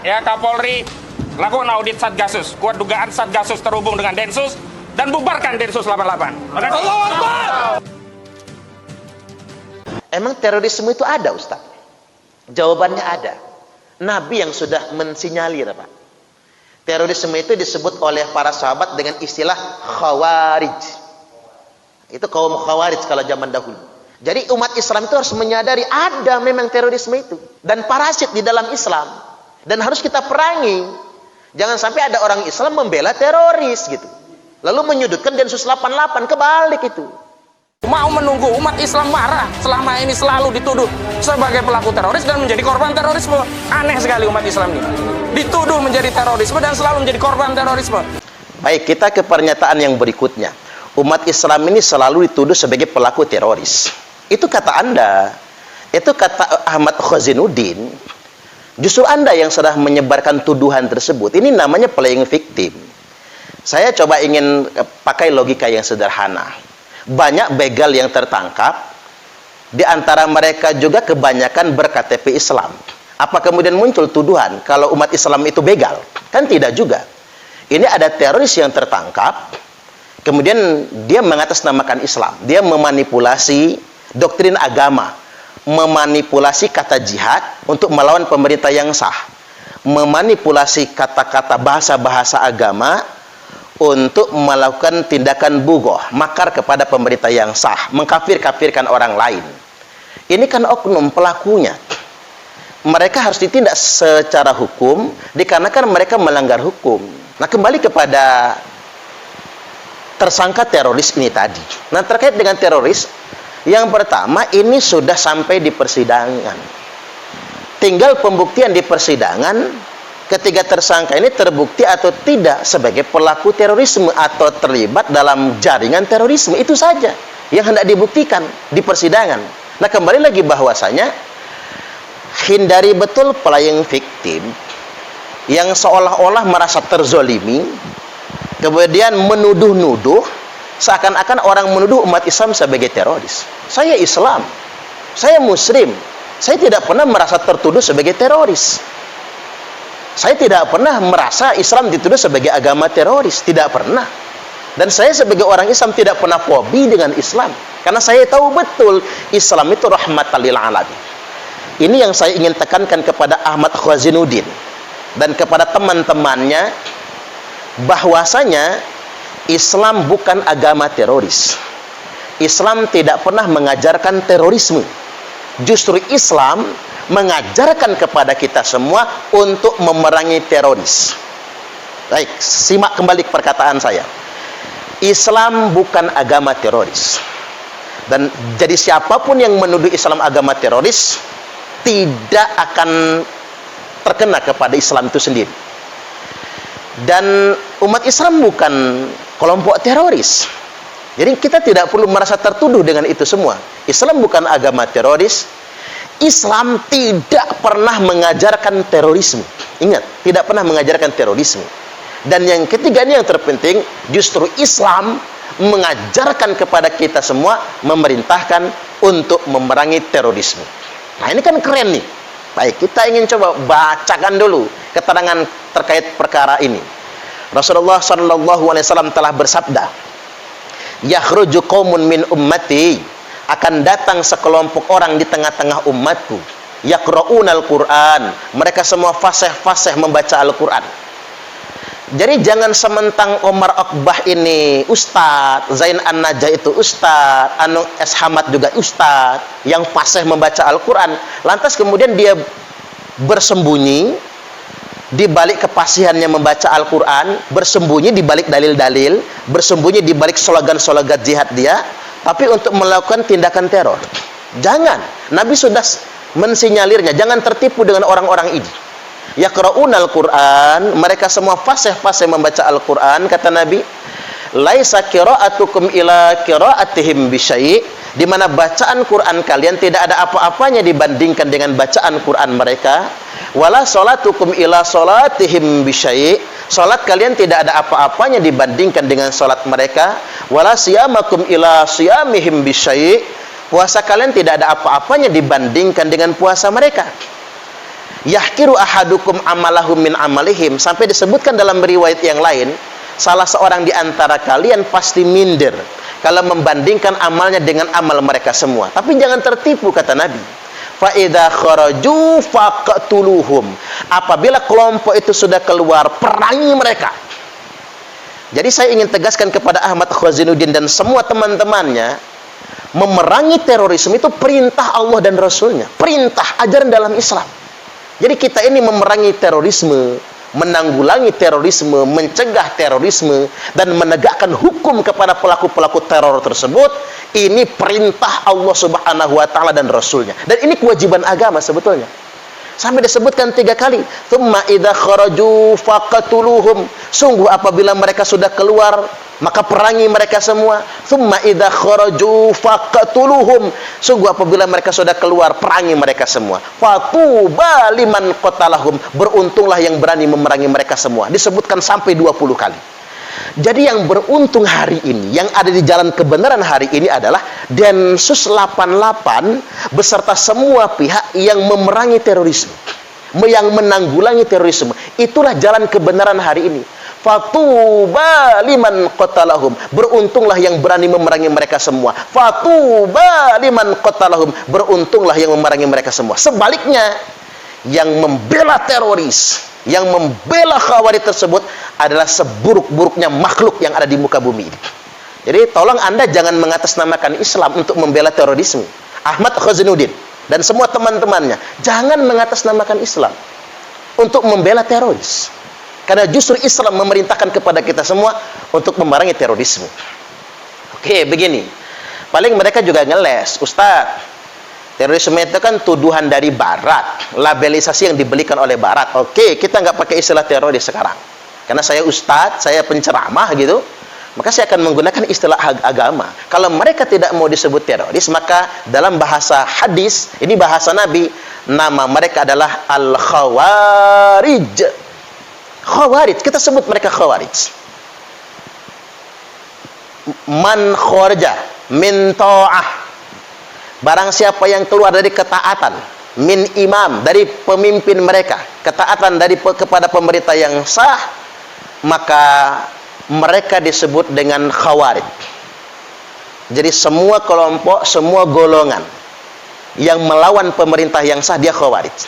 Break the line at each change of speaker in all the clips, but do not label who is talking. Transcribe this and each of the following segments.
ya Kapolri lakukan audit Satgasus, kuat dugaan Satgasus terhubung dengan Densus dan bubarkan Densus 88. Allahu Akbar.
Emang terorisme itu ada, Ustaz? Jawabannya ada. Nabi yang sudah mensinyalir, Pak. Terorisme itu disebut oleh para sahabat dengan istilah khawarij. Itu kaum khawarij kalau zaman dahulu. Jadi umat Islam itu harus menyadari ada memang terorisme itu dan parasit di dalam Islam dan harus kita perangi. Jangan sampai ada orang Islam membela teroris gitu, lalu menyudutkan Densus 88, kebalik itu.
Mau menunggu umat Islam marah selama ini selalu dituduh sebagai pelaku teroris dan menjadi korban terorisme. Aneh sekali umat Islam ini dituduh menjadi terorisme dan selalu menjadi korban terorisme.
Baik, kita ke pernyataan yang berikutnya. Umat Islam ini selalu dituduh sebagai pelaku teroris. Itu kata Anda, itu kata Ahmad Khazinuddin. Justru Anda yang sudah menyebarkan tuduhan tersebut. Ini namanya playing victim. Saya coba ingin pakai logika yang sederhana. Banyak begal yang tertangkap, di antara mereka juga kebanyakan berKTP Islam. Apa kemudian muncul tuduhan kalau umat Islam itu begal? Kan tidak juga. Ini ada teroris yang tertangkap, kemudian dia mengatasnamakan Islam. Dia memanipulasi doktrin agama, memanipulasi kata jihad untuk melawan pemerintah yang sah, memanipulasi kata-kata bahasa-bahasa agama untuk melakukan tindakan bugoh, makar kepada pemerintah yang sah, mengkafir-kafirkan orang lain. Ini kan oknum pelakunya. Mereka harus ditindak secara hukum dikarenakan mereka melanggar hukum. Nah, kembali kepada tersangka teroris ini tadi. Nah, terkait dengan teroris, yang pertama, ini sudah sampai di persidangan. Tinggal pembuktian di persidangan, ketiga tersangka ini terbukti atau tidak sebagai pelaku terorisme atau terlibat dalam jaringan terorisme. Itu saja yang hendak dibuktikan di persidangan. Nah, kembali lagi bahwasanya, hindari betul playing victim yang seolah-olah merasa terzolimi, kemudian menuduh-nuduh, seakan-akan orang menuduh umat Islam sebagai teroris. Saya Islam, saya Muslim, saya tidak pernah merasa tertuduh sebagai teroris. Saya tidak pernah merasa Islam dituduh sebagai agama teroris, tidak pernah. Dan saya sebagai orang Islam tidak pernah fobi dengan Islam, karena saya tahu betul Islam itu rahmatan lil alamin. Ini yang saya ingin tekankan kepada Ahmad Khazinuddin dan kepada teman-temannya, bahwasanya Islam bukan agama teroris. Islam tidak pernah mengajarkan terorisme. Justru Islam mengajarkan kepada kita semua untuk memerangi teroris. Baik, simak kembali perkataan saya. Islam bukan agama teroris. Dan jadi siapapun yang menuduh Islam agama teroris tidak akan terkena kepada Islam itu sendiri. Dan umat Islam bukan kelompok teroris. Jadi kita tidak perlu merasa tertuduh dengan itu semua. Islam bukan agama teroris. Islam tidak pernah mengajarkan terorisme. Ingat, tidak pernah mengajarkan terorisme. Dan yang ketiga ini yang terpenting, justru Islam mengajarkan kepada kita semua, memerintahkan untuk memerangi terorisme. Nah, ini kan keren nih. Baik, kita ingin coba bacakan dulu keterangan terkait perkara ini. Rasulullah SAW telah bersabda, "Yakhruju qaumun min ummati," akan datang sekelompok orang di tengah-tengah umatku, yaqra'unal Qur'an, mereka semua fasih-fasih membaca Al-Qur'an. Jadi jangan sementang Omar Okbah ini ustaz, Zain An-Najah itu ustaz, Anu S. Hamad juga ustaz, yang fasih membaca Al-Quran, lantas kemudian dia bersembunyi di balik kefasihannya membaca Al-Quran, bersembunyi di balik dalil-dalil, bersembunyi di balik slogan-slogan jihad dia, tapi untuk melakukan tindakan teror. Jangan. Nabi sudah mensinyalirnya, jangan tertipu dengan orang-orang ini. Yaqra'unal Qur'an, mereka semua fasih-fasih membaca Al-Quran, kata Nabi. Laisa qira'atukum ila qira'atihim bisyai', di mana bacaan Quran kalian tidak ada apa-apanya dibandingkan dengan bacaan Quran mereka. Wala salatukum ila salatihim bisyai', salat kalian tidak ada apa-apanya dibandingkan dengan salat mereka. Wala siyamakum ila siyamihim bisyai', puasa kalian tidak ada apa-apanya dibandingkan dengan puasa mereka. Yahkiru ahadukum amalahum min amalihim, sampai disebutkan dalam riwayat yang lain, salah seorang di antara kalian pasti minder kalau membandingkan amalnya dengan amal mereka semua. Tapi jangan tertipu, kata Nabi. Fa idza kharaju faqtuluhum. Apabila kelompok itu sudah keluar, perangi mereka. Jadi saya ingin tegaskan kepada Ahmad Khazinuddin dan semua teman-temannya, memerangi terorisme itu perintah Allah dan Rasulnya, perintah ajaran dalam Islam. Jadi kita ini memerangi terorisme, menanggulangi terorisme, mencegah terorisme, dan menegakkan hukum kepada pelaku-pelaku teror tersebut. Ini perintah Allah Subhanahu wa Ta'ala dan Rasulnya. Dan ini kewajiban agama sebetulnya. Sampai disebutkan 3 kali. Tsumma idza kharaju faqtuluhum. Sungguh apabila mereka sudah keluar, maka perangi mereka semua. Tsumma idza kharaju faqtuluhum. Sungguh apabila mereka sudah keluar, perangi mereka semua. Fatuba liman qatalahum. Beruntunglah yang berani memerangi mereka semua. Disebutkan sampai 20 kali. Jadi yang beruntung hari ini, yang ada di jalan kebenaran hari ini adalah Densus 88 beserta semua pihak yang memerangi terorisme, yang menanggulangi terorisme. Itulah jalan kebenaran hari ini. Fatuba liman qatalahum. Beruntunglah yang berani memerangi mereka semua. Fatuba liman qatalahum. Beruntunglah yang memerangi mereka semua. Sebaliknya, yang membela teroris, yang membela khawarij tersebut adalah seburuk-buruknya makhluk yang ada di muka bumi ini. Jadi tolong Anda jangan mengatasnamakan Islam untuk membela terorisme. Ahmad Khazinuddin dan semua teman-temannya, jangan mengatasnamakan Islam untuk membela teroris. Karena justru Islam memerintahkan kepada kita semua untuk memerangi terorisme. Oke, begini. Paling mereka juga ngeles, Ustaz. Terorisme itu kan tuduhan dari Barat, labelisasi yang dibelikan oleh Barat. Oke, kita nggak pakai istilah teroris sekarang. Karena saya ustadz, saya penceramah gitu, maka saya akan menggunakan istilah agama. Kalau mereka tidak mau disebut teroris, maka dalam bahasa hadis, ini bahasa Nabi, nama mereka adalah Al-Khawarij. Khawarij, kita sebut mereka Khawarij. Man kharaja min ta'ah. Barang siapa yang keluar dari ketaatan, min imam, dari pemimpin mereka, ketaatan kepada pemerintah yang sah, maka mereka disebut dengan khawarij. Jadi semua kelompok, semua golongan yang melawan pemerintah yang sah, dia khawarij.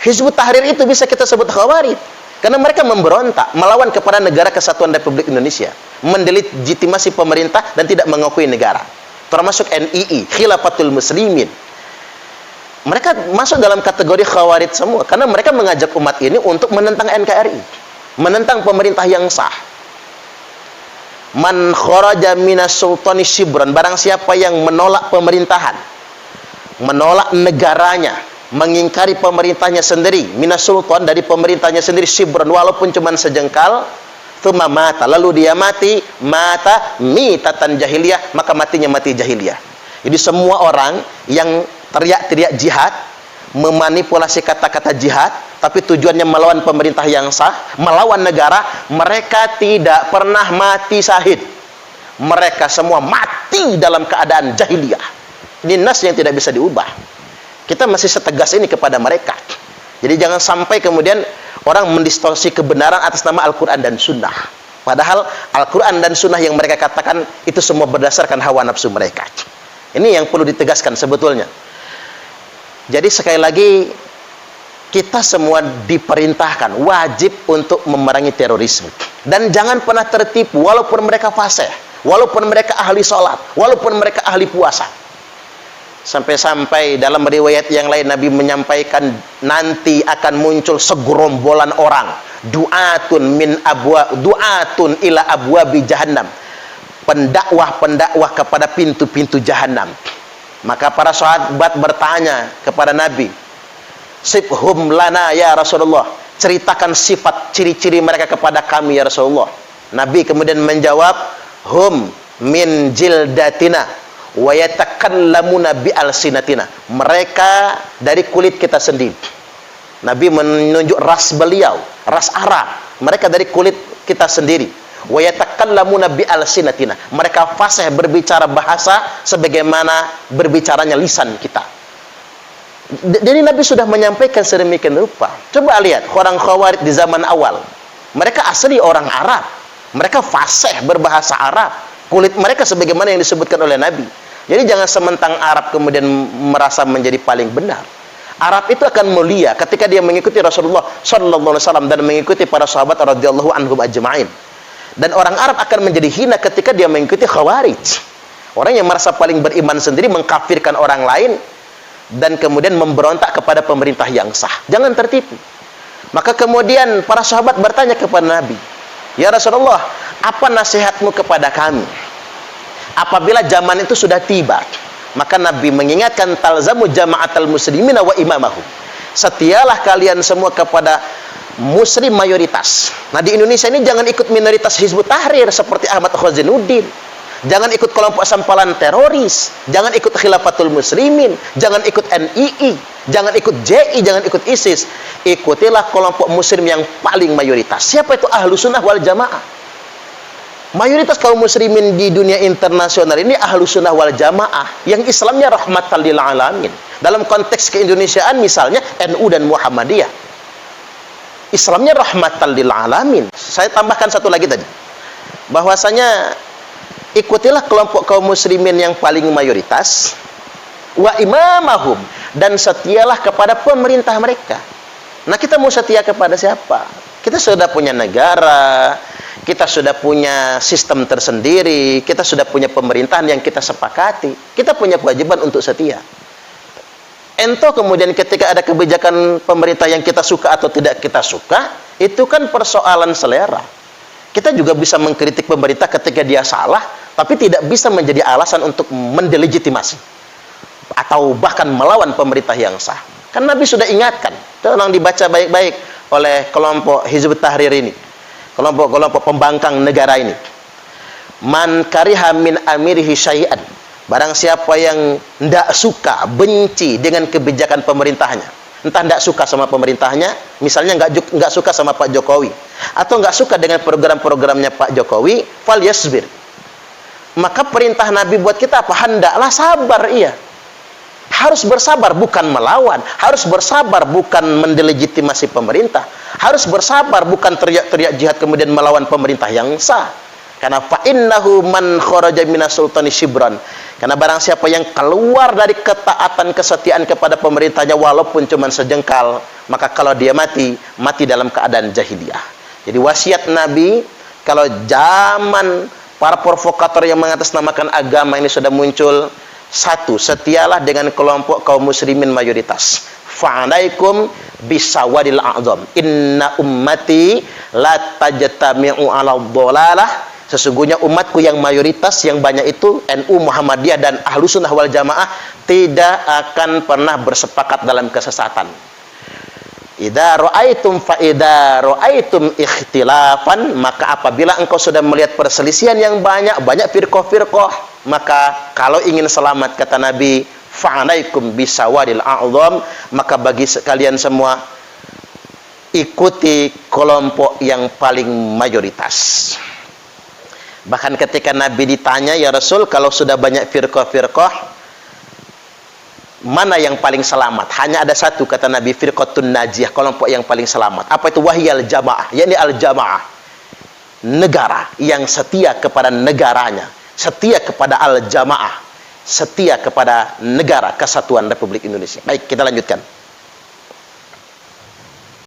Hizbut Tahrir itu bisa kita sebut khawarij karena mereka memberontak melawan kepada negara kesatuan Republik Indonesia, mendelegitimasi pemerintah dan tidak mengakui negara. Termasuk NII, Khilafatul Muslimin. Mereka masuk dalam kategori khawarij semua karena mereka mengajak umat ini untuk menentang NKRI, menentang pemerintah yang sah. Man kharaja minas sultani shibran, barang siapa yang menolak pemerintahan, menolak negaranya, mengingkari pemerintahnya sendiri, minas sultan, dari pemerintahnya sendiri, shibran, walaupun cuma sejengkal, tsumma mata, lalu dia mati, mata mitatan jahiliyah, maka matinya mati jahiliyah. Jadi semua orang yang teriak-teriak jihad, memanipulasi kata-kata jihad, tapi tujuannya melawan pemerintah yang sah, melawan negara, mereka tidak pernah mati syahid. Mereka semua mati dalam keadaan jahiliyah. Ini nas yang tidak bisa diubah. Kita masih setegas ini kepada mereka. Jadi jangan sampai kemudian orang mendistorsi kebenaran atas nama Al-Quran dan Sunnah. Padahal Al-Quran dan Sunnah yang mereka katakan itu semua berdasarkan hawa nafsu mereka. Ini yang perlu ditegaskan sebetulnya. Jadi sekali lagi, kita semua diperintahkan, wajib untuk memerangi terorisme. Dan jangan pernah tertipu, walaupun mereka fasih, walaupun mereka ahli sholat, walaupun mereka ahli puasa. Sampai-sampai dalam riwayat yang lain Nabi menyampaikan nanti akan muncul segerombolan orang, du'atun ila abwabi jahannam, pendakwah-pendakwah kepada pintu-pintu jahannam. Maka para sahabat bertanya kepada Nabi, sifhum lana ya Rasulullah, ceritakan sifat ciri-ciri mereka kepada kami ya Rasulullah. Nabi kemudian menjawab, hum min jildatina wa yatakallamuna bi alsinatina. Mereka dari kulit kita sendiri. Nabi menunjuk ras beliau, ras Arab. Mereka dari kulit kita sendiri. Wa yatakallamuna bi alsinatina. Mereka fasih berbicara bahasa sebagaimana berbicaranya lisan kita. Jadi Nabi sudah menyampaikan sedemikian rupa. Coba lihat orang Khawarij di zaman awal. Mereka asli orang Arab. Mereka fasih berbahasa Arab. Kulit mereka sebagaimana yang disebutkan oleh Nabi. Jadi jangan sementang Arab kemudian merasa menjadi paling benar. Arab itu akan mulia ketika dia mengikuti Rasulullah sallallahu alaihi wasallam dan mengikuti para sahabat radhiyallahu anhum ajma'in. Dan orang Arab akan menjadi hina ketika dia mengikuti Khawarij. Orang yang merasa paling beriman sendiri mengkafirkan orang lain dan kemudian memberontak kepada pemerintah yang sah. Jangan tertipu. Maka kemudian para sahabat bertanya kepada Nabi, "Ya Rasulullah, apa nasihatmu kepada kami apabila zaman itu sudah tiba?" Maka Nabi mengingatkan, "Talzamu jama'atal muslimina wa imamahum." Setialah kalian semua kepada muslim mayoritas. Nah, di Indonesia ini jangan ikut minoritas Hizbut Tahrir seperti Ahmad Khazinuddin. Jangan ikut kelompok sampalan teroris, jangan ikut Khilafatul Muslimin, jangan ikut NII, jangan ikut JI, jangan ikut ISIS. Ikutilah kelompok muslim yang paling mayoritas. Siapa itu? Ahlus Sunnah wal Jamaah. Mayoritas kaum muslimin di dunia internasional ini Ahlus Sunnah wal Jamaah, yang Islamnya rahmatan lil alamin. Dalam konteks keindonesiaan misalnya NU dan Muhammadiyah. Islamnya rahmatan lil alamin. Saya tambahkan satu lagi tadi. Bahwasanya ikutilah kelompok kaum muslimin yang paling mayoritas, wa imamahum, dan setialah kepada pemerintah mereka. Nah, kita mau setia kepada siapa? Kita sudah punya negara, kita sudah punya sistem tersendiri, kita sudah punya pemerintahan yang kita sepakati. Kita punya kewajiban untuk setia. Ento kemudian ketika ada kebijakan pemerintah yang kita suka atau tidak kita suka, itu kan persoalan selera. Kita juga bisa mengkritik pemerintah ketika dia salah, tapi tidak bisa menjadi alasan untuk mendelegitimasi atau bahkan melawan pemerintah yang sah. Kan Nabi sudah ingatkan, tolong dibaca baik-baik oleh kelompok Hizbut Tahrir ini, kelompok-kelompok pembangkang negara ini. Man kariha min amirihi syai'an, barang siapa yang tidak suka, benci dengan kebijakan pemerintahnya, entah tidak suka sama pemerintahnya, misalnya nggak suka sama Pak Jokowi, atau nggak suka dengan program-programnya Pak Jokowi, fal yasbir. Maka perintah Nabi buat kita apa? Hendaklah sabar, iya. Harus bersabar, bukan melawan. Harus bersabar, bukan mendelegitimasi pemerintah. Harus bersabar, bukan teriak-teriak jihad kemudian melawan pemerintah yang sah. Karena fa'innahu man kharaja minas sultani shibran. Karena barang siapa yang keluar dari ketaatan kesetiaan kepada pemerintahnya walaupun cuma sejengkal, maka kalau dia mati, mati dalam keadaan jahiliyah. Jadi wasiat Nabi, kalau zaman para provokator yang mengatasnamakan agama ini sudah muncul, satu, setialah dengan kelompok kaum muslimin mayoritas. Fa'alaikum bisawadil a'zam. Inna ummati la tajtami'u 'ala dhalalah. Sesungguhnya umatku yang mayoritas, yang banyak itu NU, Muhammadiyah dan Ahlus Sunnah wal Jamaah tidak akan pernah bersepakat dalam kesesatan. Idza ra'aitum fa idza ra'aitum ikhtilafan, maka apabila engkau sudah melihat perselisihan yang banyak firqah-firqah, maka kalau ingin selamat, kata Nabi, fa'alaikum bisawadil a'zam, maka bagi kalian semua ikuti kelompok yang paling mayoritas. Bahkan ketika Nabi ditanya, "Ya Rasul, kalau sudah banyak firqah-firqah, mana yang paling selamat?" Hanya ada satu, kata Nabi, firqatun najiyah, kelompok yang paling selamat. Apa itu? Wahyal jamaah, yakni al-jamaah, negara yang setia kepada negaranya, setia kepada al-jamaah, setia kepada negara kesatuan Republik Indonesia. Baik, kita lanjutkan.